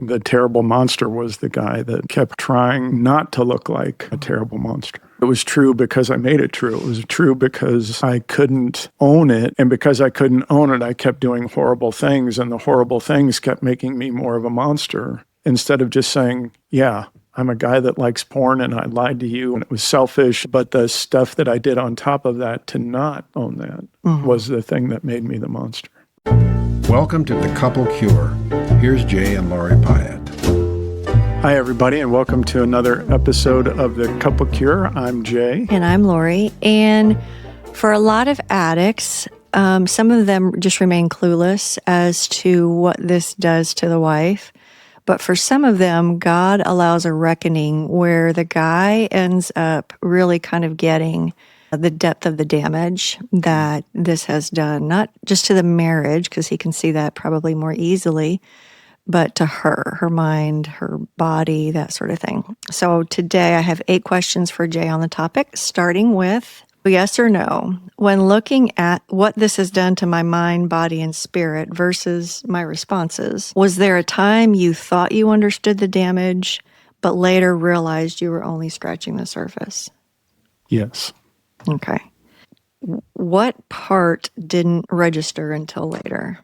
the terrible monster was the guy that kept trying not to look like a terrible monster. It was true because I made it true. It was true because I couldn't own it. And because I couldn't own it, I kept doing horrible things. And the horrible things kept making me more of a monster. Instead of just saying, yeah, I'm a guy that likes porn and I lied to you and it was selfish. But the stuff that I did on top of that to not own that was the thing that made me the monster. Welcome to The Couple Cure. Here's Jay and Lori Pyatt. Hi, everybody, and welcome to another episode of The Couple Cure. I'm Jay. And I'm Lori. And for a lot of addicts, some of them just remain clueless as to what this does to the wife. But for some of them, God allows a reckoning where the guy ends up really kind of getting the depth of the damage that this has done, not just to the marriage, because he can see that probably more easily, but to her mind, her body, that sort of thing. So today I have 8 questions for Jay on the topic, starting with yes or no. When looking at what this has done to my mind, body, and spirit versus my responses, was there a time you thought you understood the damage, but later realized you were only scratching the surface? Yes. Okay. What part didn't register until later?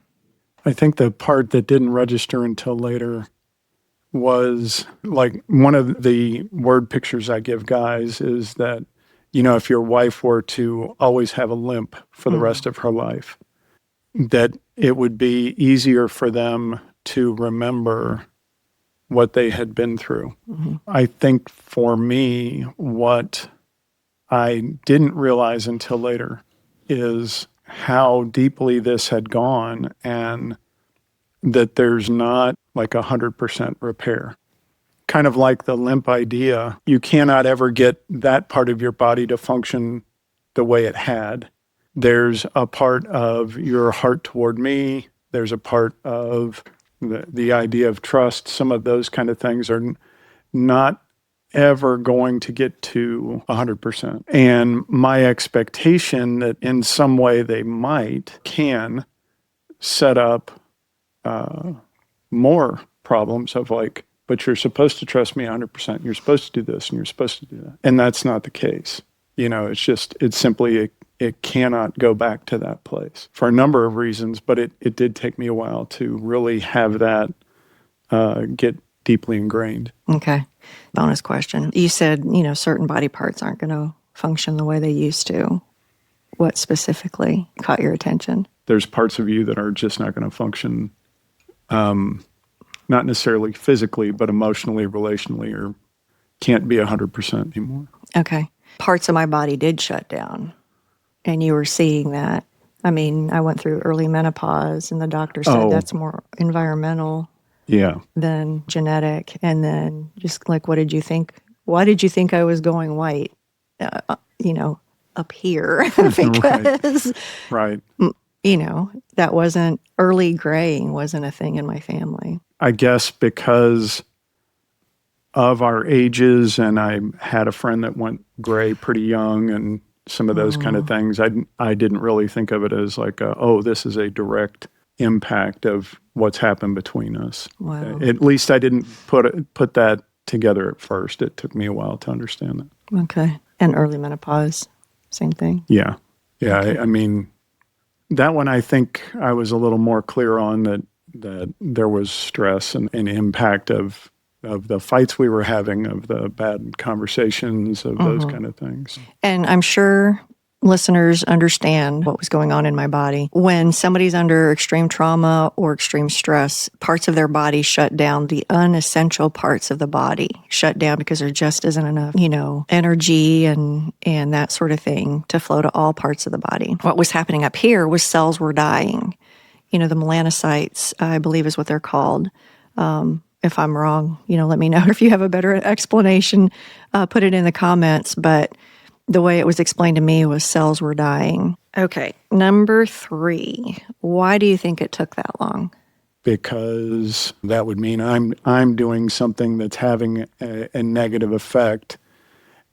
I think the part that didn't register until later was like one of the word pictures I give guys is that, you know, if your wife were to always have a limp for the rest of her life, that it would be easier for them to remember what they had been through. I think for me, what I didn't realize until later is how deeply this had gone and that there's not like 100% repair. Kind of like the limp idea, you cannot ever get that part of your body to function the way it had. There's a part of your heart toward me. There's a part of the idea of trust. Some of those kind of things are not ever going to get to 100%. And my expectation that in some way they can set up more problems of like, but you're supposed to trust me 100%. You're supposed to do this and you're supposed to do that. And that's not the case. You know, it's simply, it cannot go back to that place for a number of reasons, but it did take me a while to really have that get deeply ingrained. Okay. Bonus question. You said, you know, certain body parts aren't going to function the way they used to. What specifically caught your attention? There's parts of you that are just not going to function, not necessarily physically, but emotionally, relationally, or can't be 100% anymore. Okay. Parts of my body did shut down, and you were seeing that. I mean, I went through early menopause, and the doctor said that's more environmental than genetic. And then just like, what did you think? Why did you think I was going white, you know, up here? Because, right. You know, that wasn't, early graying wasn't a thing in my family. I guess because of our ages, and I had a friend that went gray pretty young and some of those kind of things, I didn't really think of it as like, this is a direct impact of what's happened between us. Wow. At least I didn't put that together at first. It took me a while to understand that. Okay. And early menopause, same thing? Yeah. Okay. I mean, that one I think I was a little more clear on that there was stress and impact of the fights we were having, of the bad conversations, of those kind of things. And I'm sure listeners understand what was going on in my body. When somebody's under extreme trauma or extreme stress, parts of their body shut down. The unessential parts of the body shut down because there just isn't enough, you know, energy and that sort of thing to flow to all parts of the body. What was happening up here was cells were dying. You know, the melanocytes, I believe is what they're called. If I'm wrong, you know, let me know. If you have a better explanation, put it in the comments. But the way it was explained to me was cells were dying. Okay, number 3. Why do you think it took that long? Because that would mean I'm doing something that's having a negative effect,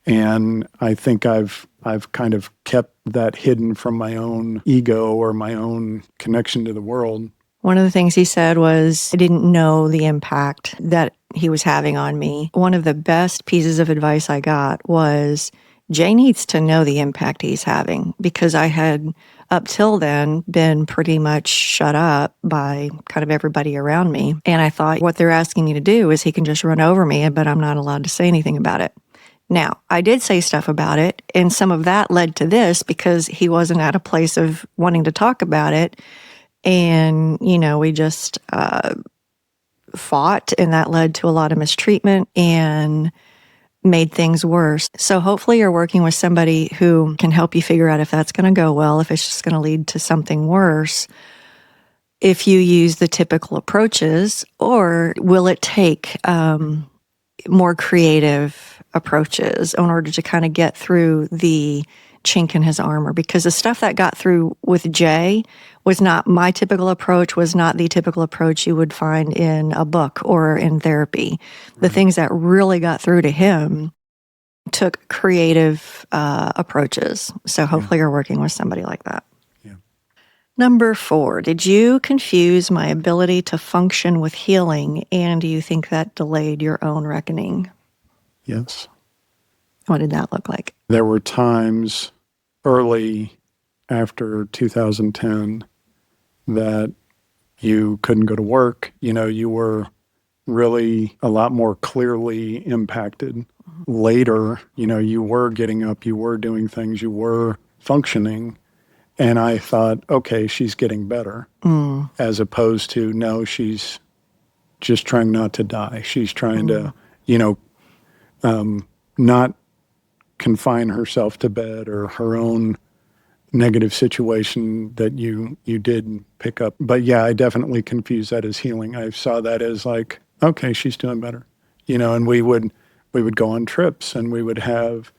and I think I've kind of kept that hidden from my own ego or my own connection to the world One of the things he said was, I didn't know the impact that he was having on me. One of the best pieces of advice I got was, Jay needs to know the impact he's having, because I had up till then been pretty much shut up by kind of everybody around me. And I thought what they're asking me to do is he can just run over me, but I'm not allowed to say anything about it. Now, I did say stuff about it, and some of that led to this because he wasn't at a place of wanting to talk about it. And, we just fought, and that led to a lot of mistreatment and made things worse. So hopefully you're working with somebody who can help you figure out if that's going to go well, if it's just going to lead to something worse, if you use the typical approaches, or will it take more creative approaches in order to kind of get through the chink in his armor, because the stuff that got through with Jay was not my typical approach, was not the typical approach you would find in a book or in therapy. The things that really got through to him took creative approaches. So hopefully you're working with somebody like that. Yeah. Number 4, did you confuse my ability to function with healing, and do you think that delayed your own reckoning? Yes. What did that look like? There were times early after 2010 that you couldn't go to work. You were really a lot more clearly impacted. Later, you were getting up, you were doing things, you were functioning. And I thought, okay, she's getting better, as opposed to, no, she's just trying not to die. She's trying to, not confine herself to bed or her own negative situation that you did pick up. But yeah, I definitely confuse that as healing. I saw that as like, okay, she's doing better, and we would go on trips, and we would have,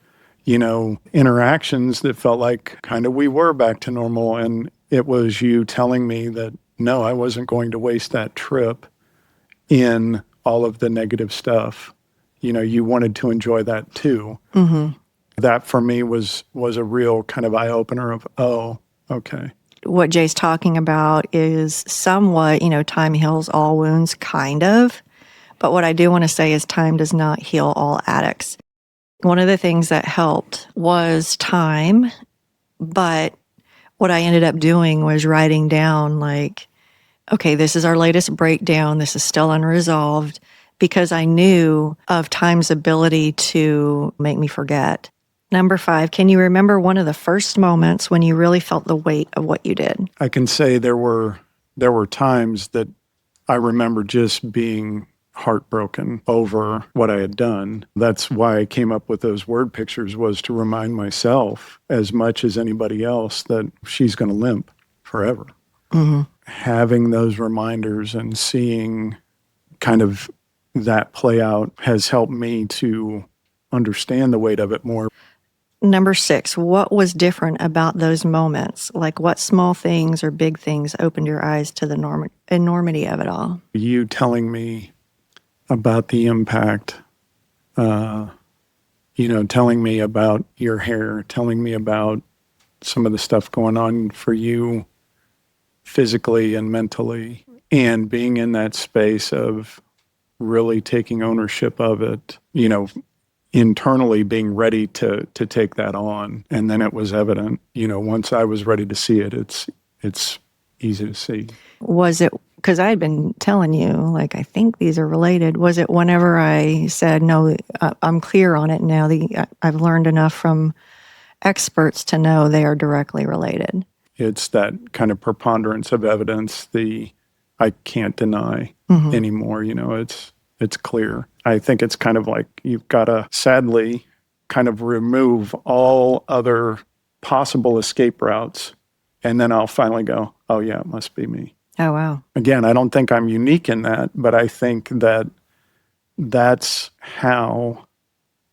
interactions that felt like kind of we were back to normal. And it was you telling me that, no, I wasn't going to waste that trip in all of the negative stuff. You wanted to enjoy that too. Mm-hmm. That for me was a real kind of eye opener of, oh, okay. What Jay's talking about is somewhat, time heals all wounds, kind of. But what I do want to say is time does not heal all addicts. One of the things that helped was time, but what I ended up doing was writing down like, okay, this is our latest breakdown. This is still unresolved, because I knew of time's ability to make me forget. Number 5, can you remember one of the first moments when you really felt the weight of what you did? I can say there were times that I remember just being heartbroken over what I had done. That's why I came up with those word pictures, was to remind myself as much as anybody else that she's going to limp forever. Mm-hmm. Having those reminders and seeing kind of that play out has helped me to understand the weight of it more. Number 6, what was different about those moments? Like what small things or big things opened your eyes to the enormity of it all? You telling me about the impact, telling me about your hair, telling me about some of the stuff going on for you physically and mentally, and being in that space of really taking ownership of it, internally being ready to take that on. And then it was evident, once I was ready to see it, it's easy to see. Was it, because I had been telling you, like, I think these are related. Was it whenever I said, no, I'm clear on it now, I've learned enough from experts to know they are directly related? It's that kind of preponderance of evidence, I can't deny anymore, it's clear. I think it's kind of like you've got to sadly kind of remove all other possible escape routes. And then I'll finally go, oh yeah, it must be me. Oh, wow. Again, I don't think I'm unique in that, but I think that that's how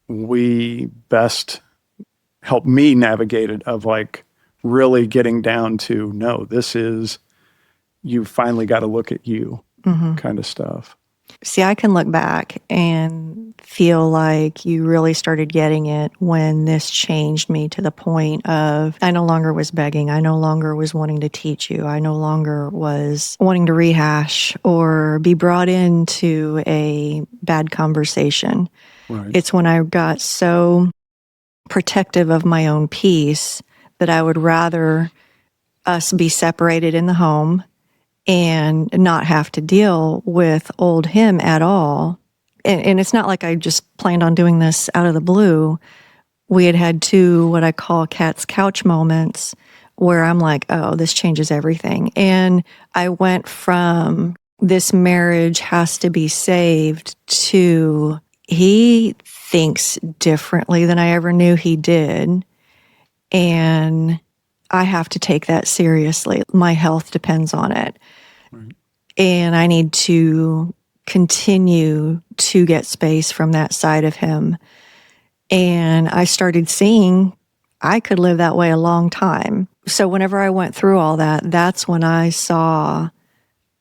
we best help me navigate it, of like really getting down to, no, this is, you finally got to look at you kind of stuff. See, I can look back and feel like you really started getting it when this changed me to the point of I no longer was begging. I no longer was wanting to teach you. I no longer was wanting to rehash or be brought into a bad conversation. Right. It's when I got so protective of my own peace that I would rather us be separated in the home and not have to deal with old him at all. And it's not like I just planned on doing this out of the blue. We had had two, what I call cat's couch moments, where I'm like, oh, this changes everything. And I went from this marriage has to be saved to he thinks differently than I ever knew he did. And I have to take that seriously. My health depends on it. Right. And I need to continue to get space from that side of him. And I started seeing I could live that way a long time. So whenever I went through all that, that's when I saw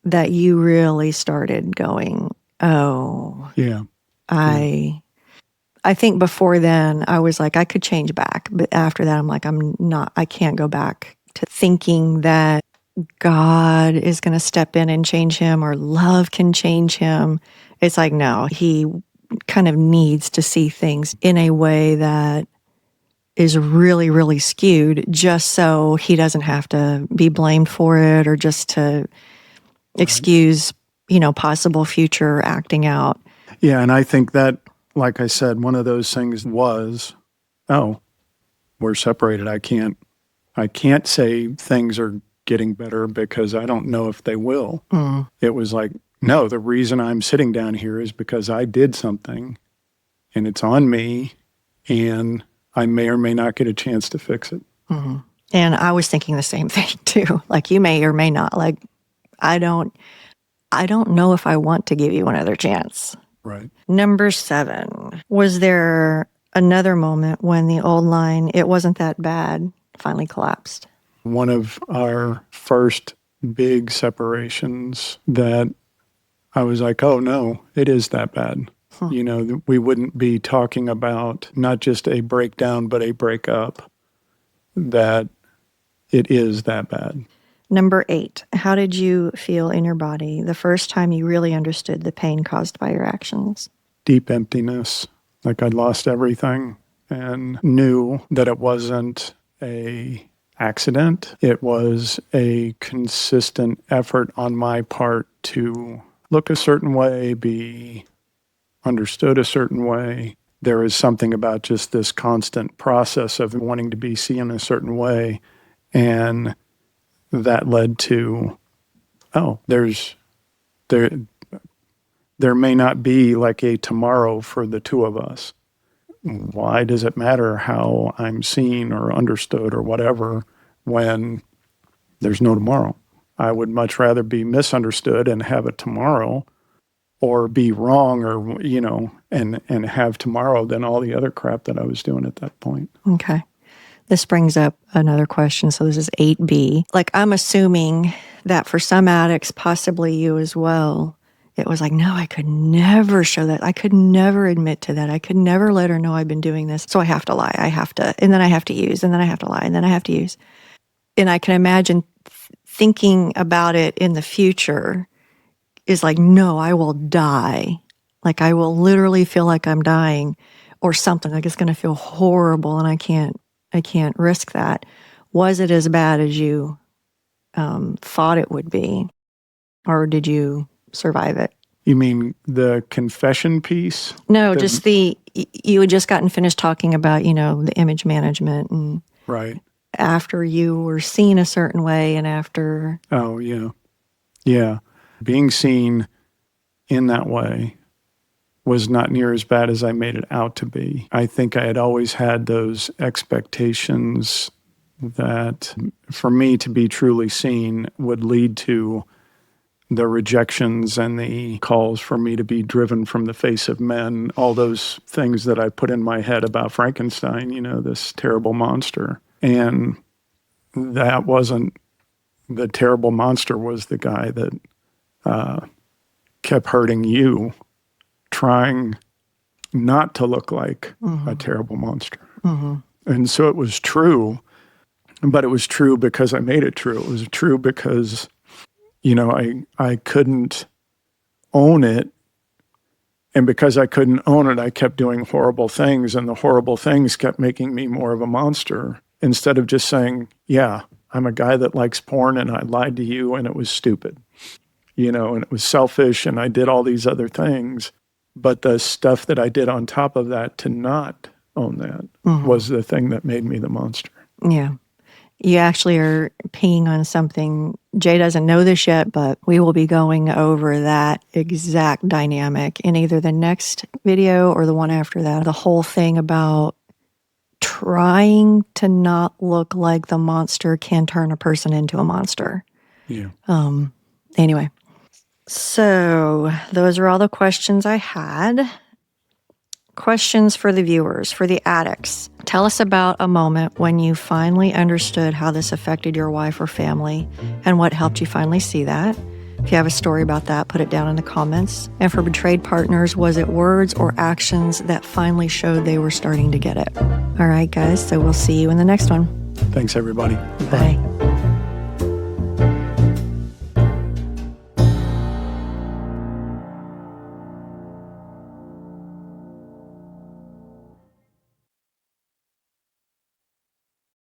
that you really started going, oh, Yeah. I think before then I was like, I could change back. But after that, I'm like, I can't go back to thinking that God is going to step in and change him or love can change him. It's like, no, he kind of needs to see things in a way that is really, really skewed just so he doesn't have to be blamed for it or just to excuse, possible future acting out. Yeah. And I think that, like I said, one of those things was, oh, we're separated. I can't say things are getting better because I don't know if they will. It was like, no, the reason I'm sitting down here is because I did something and it's on me and I may or may not get a chance to fix it. And I was thinking the same thing too. Like you may or may not. Like I don't know if I want to give you another chance. Right. Number 7. Was there another moment when the old line, it wasn't that bad, finally collapsed? One of our first big separations that I was like, oh no, it is that bad. We wouldn't be talking about not just a breakdown, but a breakup, that it is that bad. Number 8. How did you feel in your body the first time you really understood the pain caused by your actions? Deep emptiness, like I'd lost everything and knew that it wasn't a accident. It was a consistent effort on my part to look a certain way, be understood a certain way. There is something about just this constant process of wanting to be seen a certain way. And that led to, oh, there may not be like a tomorrow for the two of us. Why does it matter how I'm seen or understood or whatever when there's no tomorrow? I would much rather be misunderstood and have a tomorrow or be wrong or, and have tomorrow than all the other crap that I was doing at that point. Okay. This brings up another question. So this is 8B. Like I'm assuming that for some addicts, possibly you as well, it was like, no, I could never show that. I could never admit to that. I could never let her know I've been doing this. So I have to lie. And then I have to use, and then I have to lie, and then I have to use. And I can imagine thinking about it in the future is like, no, I will die. Like I will literally feel like I'm dying or something. Like it's going to feel horrible and I can't risk that. Was it as bad as you thought it would be? Or did you survive it? You mean the confession piece? No, just you had just gotten finished talking about, the image management and right. After you were seen a certain way and after. Oh, yeah. Yeah. Being seen in that way was not near as bad as I made it out to be. I think I had always had those expectations that for me to be truly seen would lead to the rejections and the calls for me to be driven from the face of men, all those things that I put in my head about Frankenstein, this terrible monster. And that wasn't, the terrible monster was the guy that kept hurting you, trying not to look like a terrible monster. And so it was true, but it was true because I made it true. It was true because, I couldn't own it. And because I couldn't own it, I kept doing horrible things, and the horrible things kept making me more of a monster instead of just saying, yeah, I'm a guy that likes porn and I lied to you and it was stupid, and it was selfish and I did all these other things. But the stuff that I did on top of that to not own that was the thing that made me the monster. Yeah. You actually are peeing on something. Jay doesn't know this yet, but we will be going over that exact dynamic in either the next video or the one after that. The whole thing about trying to not look like the monster can turn a person into a monster. Yeah. Anyway, so those are all the questions I had. Questions for the viewers, for the addicts. Tell us about a moment when you finally understood how this affected your wife or family and what helped you finally see that. If you have a story about that, put it down in the comments. And for betrayed partners, was it words or actions that finally showed they were starting to get it? All right, guys, so we'll see you in the next one. Thanks, everybody. Bye.